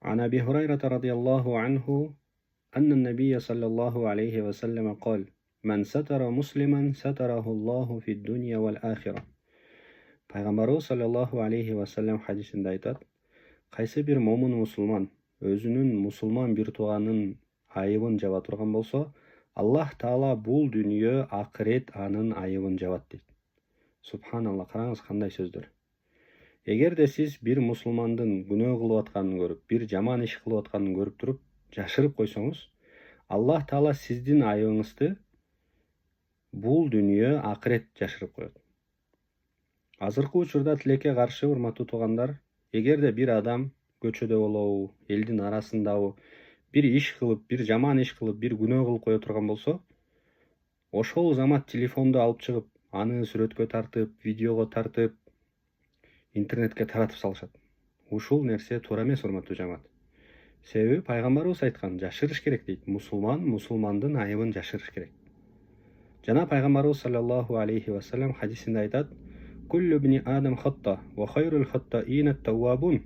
عن أبي هريرة رضي الله عنه أن النبي صلى الله عليه وسلم قال: من ستر مسلما ستره الله في الدنيا والآخرة. Пайғамбарыбыз саллаллаху алейхи вассалам хадисінде айтады: қайсы бір момын мұсылман өзінің мұсылман бір туғанын айыбын жаба тұрған болса, Аллах Таала бұл дүние ақырет анын айыбын жабады дейді. Субханалла, қараңыз қандай сөздер. Егер де сіз бір мұсылмандың күнә қылып атқанын көріп, бір жаман іш қылып атқанын көріп тұрып, жашырып қойсаңыз, Аллах Таала сіздің айыбыңызды бұл дүние ақырет жашырып қояды. Азыркы учурда тилекке каршы, урматтуу туугандар, эгерде бир адам көчөдө болобу, элдин арасындабы бир иш кылып, бир жаман иш кылып, бир күнөө кылып кое турган болсо, ошол замат телефонду алып чыгып, аны сүрөткө тартып, видеого тартып, интернетке таратып салышат. Ушул нерсе туура эмес, урматтуу жамаат. Себеби пайгамбарыбыз айткан, жашырыш керек дейт. Мусулман мусулмандын айыбын жашырыш керек. Жана пайгамбарыбыз саллаллаху алейхи вассалам хадисинде айтат: Kullu bni adam hatta wa khayrul hatta'in at-tawwabun.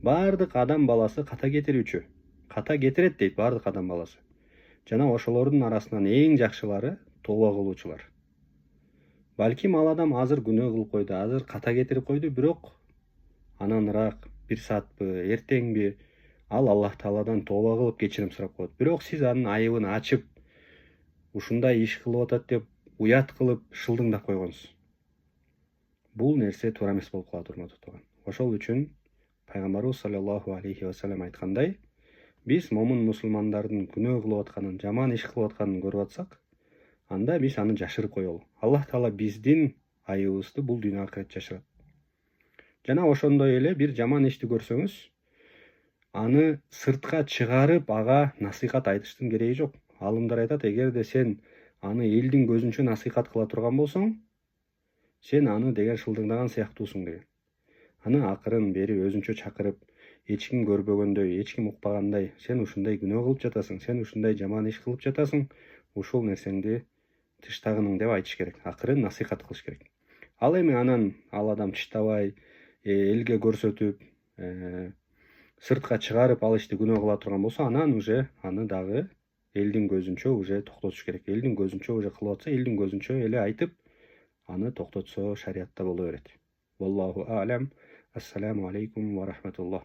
Бардык адам баласы ката кетирүүчү. Ката кетирет дейт бардык адам баласы. Жана ошолордун арасынан эң жакшылары тооба кылуучулар. Балким ал адам азыр күнөө кылып койду, азыр ката кетирип койду, бирок ананыраак бир саатпы, эртеңби ал Аллах Тааладан тооба кылып кечирим сурап коет. Бирок сиз анын айыбын ачып, ушундай иш кылып атат деп уят кылып шылдыңдап койгонсуз. Бул нерсе туура эмес болуп калат, урматтуу тууган. Ошол үчүн пайгамбарыбыз саллаллаху алейхи вассалам айткандай, биз момун мусулмандардын күнөө кылып атканын, жаман иш кылып атканын көрүп атсак, анда биз аны жашырып коелу. Аллах Таала биздин айыбыбызды бул дүйнө акырет жашырат. Жана ошондой эле бир жаман ишти көрсөңүз, аны сыртка чыгарып, ага насыйхат айтыштын кереги жок. Алымдар айтат, эгерде сен аны элдин көзүнчө насыйхат кыла турган болсоң, сен аны деген шылдыңдаган сыяктуусуң деген. Аны акырын бери өзүнчө чакырып, эч ким көрбөгөндөй, эч ким укпагандай, сен ушундай күнөө кылып жатасың, сен ушундай жаман иш кылып жатасың, ушул нерсеңди тыштагының деп айтыш керек. Акырын насыйхат кылыш керек. Ал эми анан ал адам тыштабай, элге көрсөтүп, сыртка чыгарып ал ишти күнөө кыла турган болсо, анан уже аны дагы элдин көзүнчө уже токтотуш керек. Элдин көзүнчө уже кылып атса, элдин көзүнчө эле айтып, аны токтотсо шариатта боло берет. Wallahu a'lam. Assalamu alaikum wa rahmatullah.